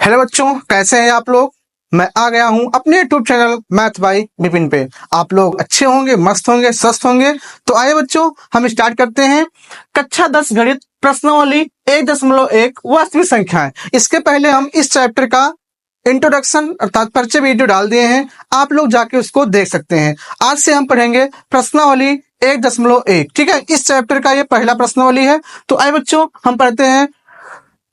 Hello बच्चों, कैसे हैं आप लोग। मैं आ गया हूं अपने YouTube channel math by Vipin पे। आप लोग अच्छे होंगे, मस्त होंगे, स्वस्थ होंगे। तो आइए बच्चों, हम स्टार्ट करते हैं कक्षा 10 गणित प्रश्नावली 1.1 वास्तविक संख्याएं। इसके पहले हम इस चैप्टर का इंट्रोडक्शन अर्थात परिचय वीडियो डाल दिए हैं, आप लोग जाके उसको देख सकते हैं। आज से हम पढ़ेंगे प्रश्नावली 1.1। ठीक है, इस चैप्टर का ये पहला प्रश्नावली है। तो आइए बच्चों, हम पढ़ते हैं।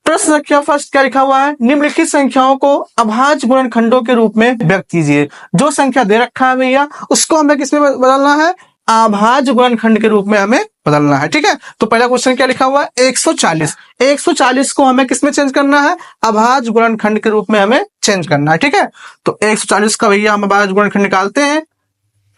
प्रश्न संख्या फर्स्ट क्या लिखा हुआ है, निम्नलिखित संख्याओं को अभाज्य गुणनखंडों के रूप में व्यक्त कीजिए। जो संख्या दे रखा है भैया, उसको हमें किसमें बदलना है, अभाज्य गुणनखंड के रूप में हमें बदलना है। ठीक है, तो पहला क्वेश्चन क्या लिखा हुआ है, 140। 140 को हमें किसमें चेंज करना है, अभाज्य गुणनखंड के रूप में हमें चेंज करना है। ठीक है, तो 140 का भैया हम अभाज्य गुणनखंड निकालते हैं।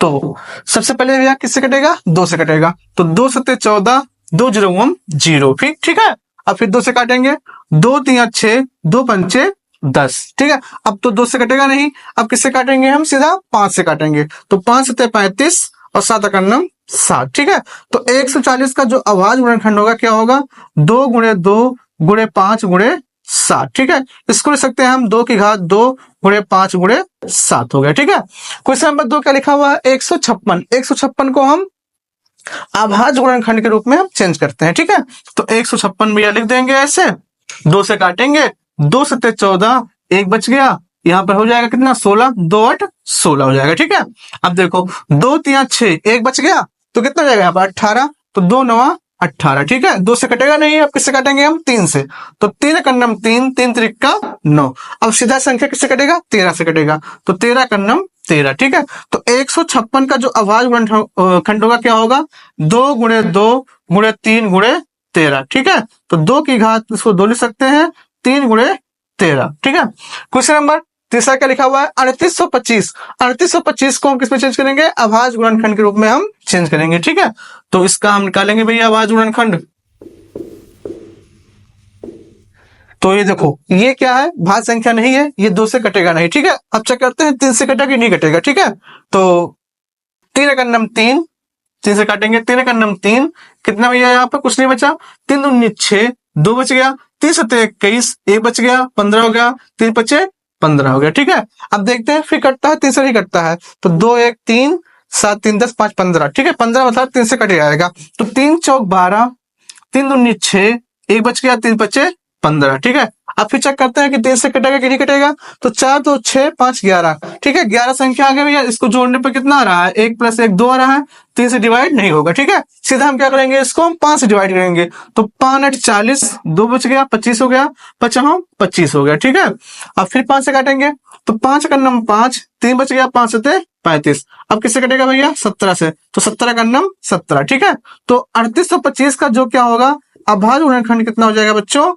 तो सबसे पहले भैया किससे कटेगा, 2 से कटेगा। तो 2 सत्ते 14, 2 0 0। ठीक है, अब फिर 2 से काटेंगे, 2 3 6, 2 पंचे 10। ठीक है, अब तो 2 से कटेगा नहीं, अब किससे काटेंगे, हम सीधा 5 से काटेंगे। तो 5 सत्ते 35 और 7 अकन्नम 7। ठीक है, तो 140 का जो अभाज्य गुणनखंड होगा क्या होगा, 2 गुणे 2 गुणे 5 गुणे 7। ठीक है, इसको लिख सकते हैं हम 2 की घात 2 गुणे 5 गुणे 7 हो गया। ठीक है, क्वेश्चन नंबर 2 क्या लिखा हुआ है, 156। 156 को हम अभाज्य गुणनखंड के रूप में हम चेंज करते हैं। ठीक है, तो 156 भैया लिख देंगे ऐसे, 2 से काटेंगे, 2 सत्ते 14, 1 बच गया, यहाँ पर हो जाएगा कितना, 16, 2 8 16 हो जाएगा। ठीक है, अब देखो 2 3 6, 1 बच गया, तो कितना हो जाएगा यहाँ पर 18, तो 2 9 18। ठीक है, 2 से कटेगा नहीं, अब किससे काटेंगे हम, 3 से। तो 3 कन्नम 3, 3 त्रिका 9। अब सीधा संख्या किससे कटेगा, 13 से कटेगा, तो 13 कन्नम 13। ठीक है, तो 156 का जो अभाज्य गुणनखंड होगा क्या होगा, 2 गुणे 2 गुणे 3 गुणे 13। ठीक है, तो 2 की घात इसको 2 लिख सकते हैं, 3 गुणे 13। ठीक है, क्वेश्चन नंबर तीसरा क्या लिखा हुआ है, 3825। 3825 को हम किसमें चेंज करेंगे, अभाज्य गुणनखंड के रूप में हम चेंज करेंगे। ठीक है, तो इसका हम निकालेंगे भैया अभाज्य गुणनखंड। तो ये देखो, ये क्या है, भाज्य संख्या नहीं है, ये 2 से कटेगा नहीं। ठीक है, अब चेक करते हैं 3 से कटेगा कि नहीं कटेगा। ठीक है, तो 3 कन्नम 3, 3 से काटेंगे, 3 कन्नम 3, कितना भैया यहाँ पर कुछ नहीं बचा, 3 दूनी 6, 2 बच गया, 3 सत्ते 21, 1 बच गया, 15 हो गया, 3 पचे 15 हो गया। ठीक है, अब देखते हैं फिर कटता है, 3 से नहीं कटता है, तो 2 1 3, 7 3 10 5 15। ठीक है, 15 मतलब 3 से कट जाएगा, तो 3 चौक 12, 3 दूनी 6, 1 बच गया, 3 पचे 15। ठीक है, अब फिर चेक करते हैं कि 3 से कटेगा कि नहीं कटेगा, तो 4 2 6 5 11। ठीक है, 11 संख्या आ गई भैया, इसको जोड़ने पर कितना आ रहा है, 1 + 1 2 आ रहा है, 3 से डिवाइड नहीं होगा। ठीक है, सीधा हम क्या करेंगे, इसको हम 5 से डिवाइड करेंगे, तो 5 8 40, 2 बच गया, 25 हो गया, 25 हो गया। ठीक है, अब फिर 5 से काटेंगे, तो 5 कन्नम 5, 3 बच गया, 5 सत्ते 35। अब किससे कटेगा भैया, 17 से, तो 17 कन्नम 17। ठीक है, तो 3825 का जो क्या होगा, अभाज्य गुणनखंड कितना हो जाएगा बच्चों,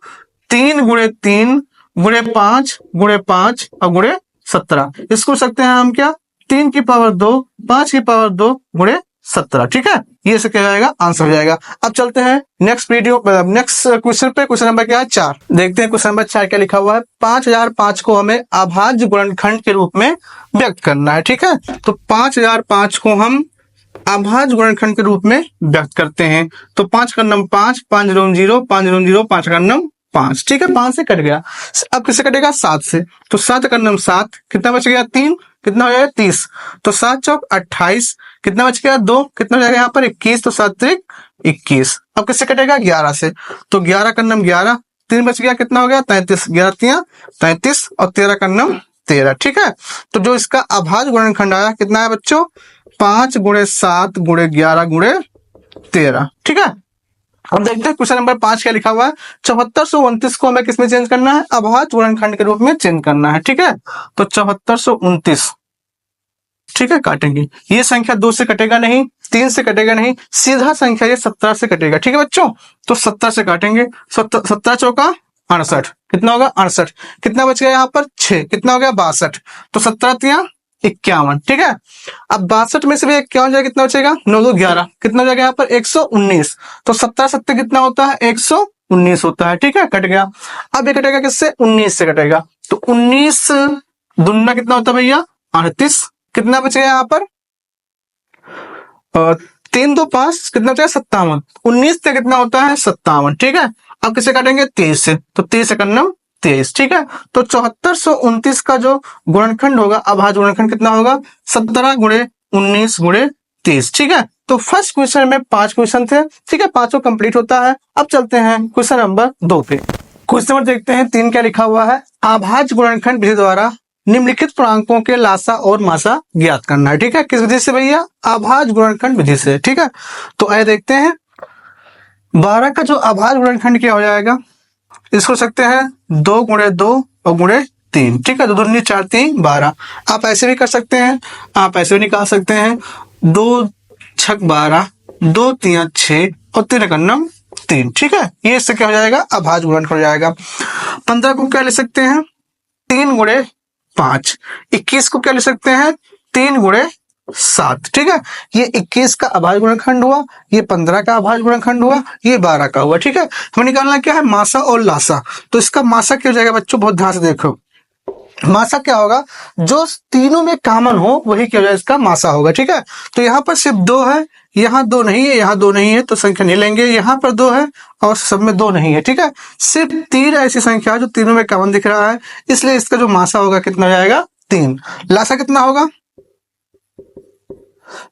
3 गुणे 3 गुणे 5 गुणे 5 और गुणे 17। इसको सकते हैं हम क्या, 3 की पावर 2, 5 की पावर 2 गुणे 17। ठीक है, ये से क्या जाएगा, आंसर हो जाएगा। अब चलते हैं नेक्स्ट क्वेश्चन पे। क्वेश्चन नंबर क्या है, 4। देखते हैं क्वेश्चन नंबर 4 क्या लिखा हुआ है, 5005 को हमें अभाज्य गुणनखंड के रूप में व्यक्त करना है। ठीक है, तो 5005 को हम अभाज्य गुणनखंड के रूप में व्यक्त करते हैं। तो 5 का नंबर 5, 5 0 0, 5 0 0, 5 का नंबर 5। ठीक है, 5 से कट गया, अब किससे कटेगा, 7 से। तो 7 का नंबर 7, कितना बच गया, 3, कितना हो जाएगा 30। तो 7 चौक 28, कितना बच गया, 2, कितना हो जाएगा यहाँ पर 21, तो 7 त्रिक 21। अब किससे कटेगा, 11 से। तो 11 का नंबर 11, 3 बच गया, कितना हो गया 33, 11 3 33 और 13 का नंबर 13। ठीक है, तो जो इसका अभाज्य गुणनखंड आया कितना है बच्चों, 5 गुणे 7 गुणे 11 गुणे 13। ठीक है, अब देखते हैं क्वेश्चन नंबर 5 क्या लिखा हुआ है, 7429 को हमें किसमें चेंज करना है, अभाज्य गुणनखंड के रूप में चेंज करना है। ठीक है, तो 7429, ठीक है, काटेंगे, ये संख्या 2 से कटेगा नहीं, 3 से कटेगा नहीं, सीधा संख्या ये 17 से कटेगा। ठीक है बच्चों, तो 17 से काटेंगे, 17 चौका 68, कितना होगा 68, कितना बच गया यहाँ पर 6, कितना हो गया 62, तो 17 3 51। ठीक है, अब 62 में से भी 51 जाएगा, कितना बचेगा, 9 2 11, कितना हो जाएगा यहाँ पर 119। तो 17 7 कितना होता है, 119 होता है। ठीक है, कट गया, अब ये कटेगा किससे, 19 से कटेगा, तो 19 दुना कितना होता है भैया, 38, कितना बचेगा यहाँ पर 3 2 5, कितना बचेगा 57, 19 से कितना होता है 57। ठीक है, अब किसे काटेंगे, 23 से, तो 23 का नंबर 23, ठीक है। तो 7429 का जो गुणनखंड होगा, अभाज्य गुणनखंड कितना होगा, 17 गुणे 19 गुणे 30, ठीक है। तो फर्स्ट क्वेश्चन में 5 क्वेश्चन थे, ठीक है, पांचों कंप्लीट होता है। अब चलते हैं क्वेश्चन नंबर 2 पे। क्वेश्चन नंबर देखते हैं 3 क्या लिखा हुआ है, अभाज्य गुणनखंड विधि द्वारा निम्नलिखित पूर्णांकों के लासा और मासा ज्ञात करना है, ठीक है। किस विधि से भैया, अभाज्य गुणनखंड विधि से, ठीक है। तो आइए देखते हैं 12 का जो अभाज्य गुणनखंड क्या हो जाएगा, इसको सकते हैं 2 गुणे 2 और गुणे 3, ठीक है। 2 दूनी 4 3 12। आप ऐसे भी कर सकते हैं, आप ऐसे भी निकाल सकते हैं, 2 छक 12, 2 3 6 और 3 एकम 3, ठीक है। ये इससे क्या हो जाएगा, अभाज्य गुणनखंड हो जाएगा। 15 को क्या ले सकते हैं, 3 गुणे 5। 21 को क्या ले सकते हैं, 3 गुणे 7, ठीक है। ये 21 का अभाज्य गुणनखंड हुआ, ये 15 का अभाज्य गुणनखंड हुआ, ये 12 का हुआ, ठीक है। हमें निकालना क्या है, मासा और लासा। तो इसका मासा क्या हो जाएगा बच्चों, बहुत ध्यान से देखो, मासा क्या होगा, जो तीनों में कॉमन हो वही क्या हो जाएगा, इसका मासा होगा, ठीक है। तो यहाँ पर सिर्फ 2 है, यहाँ 2 नहीं है, यहाँ 2 नहीं है, तो संख्या नहीं लेंगे। यहाँ पर 2 है और सब में 2 नहीं है, ठीक है। सिर्फ 3 ऐसी संख्या जो तीनों में कॉमन दिख रहा है, इसलिए इसका जो मासा होगा कितना हो जाएगा, 3। लासा कितना होगा,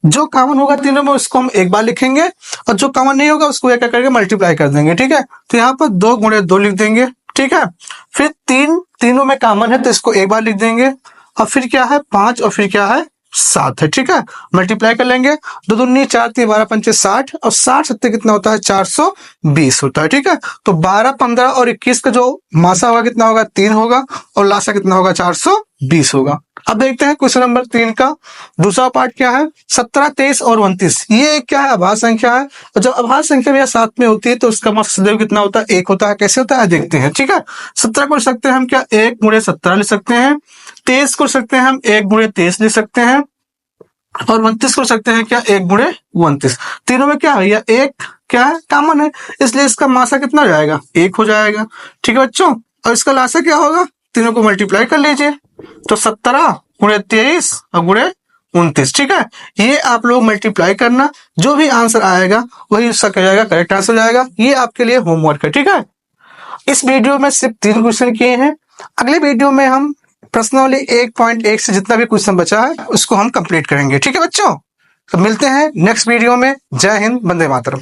जो कॉमन होगा तीनों में उसको हम एक बार लिखेंगे और जो कॉमन नहीं होगा उसको क्या करके मल्टीप्लाई कर देंगे, ठीक है। तो यहाँ पर 2 गुणे 2 लिख देंगे, ठीक है। फिर 3 तीनों में कॉमन है तो इसको एक बार लिख देंगे, और फिर क्या है 5 और फिर क्या है 7 है, ठीक है। मल्टीप्लाई कर लेंगे, 2 दूनी 4 3 12 5 60 और 60 सत्ते कितना होता है, 420 होता है, ठीक है। तो 12 15 और 21 का जो मासा होगा कितना होगा, 3 होगा, और लासा कितना होगा, 420 होगा। अब देखते हैं क्वेश्चन नंबर 3 का दूसरा पार्ट क्या है, 17 23 और 29। ये क्या है, अभाज्य संख्या है, और जब अभाज्य संख्या भैया साथ में होती है तो उसका मास सदैव कितना होता है, 1 होता है। कैसे होता है देखते हैं, ठीक है। 17 को लिख सकते हैं हम क्या, 1 गुणे 17 लिख सकते हैं। 23 को लिख सकते हैं हम 1 गुणे 23 लिख सकते हैं, और 29 को लिख सकते हैं क्या, 1 गुणे 29। तीनों में क्या है भैया, 1 क्या है, कॉमन है, इसलिए इसका मासा कितना हो जाएगा, 1 हो जाएगा, ठीक है बच्चों। और इसका लासा क्या होगा, तीनों को मल्टीप्लाई कर लीजिए, तो 17 गुणे 23 और गुणे 29, ठीक है। ये आप लोग मल्टीप्लाई करना, जो भी आंसर आएगा वही उसका क्या जाएगा, करेक्ट आंसर जाएगा। ये आपके लिए होमवर्क है, ठीक है। इस वीडियो में सिर्फ 3 क्वेश्चन किए हैं, अगले वीडियो में हम पर्सनली 1.1 से जितना भी क्वेश्चन बचा है उसको हम कंप्लीट करेंगे, ठीक है बच्चों। तो मिलते हैं नेक्स्ट वीडियो में। जय हिंद, वंदे मातरम।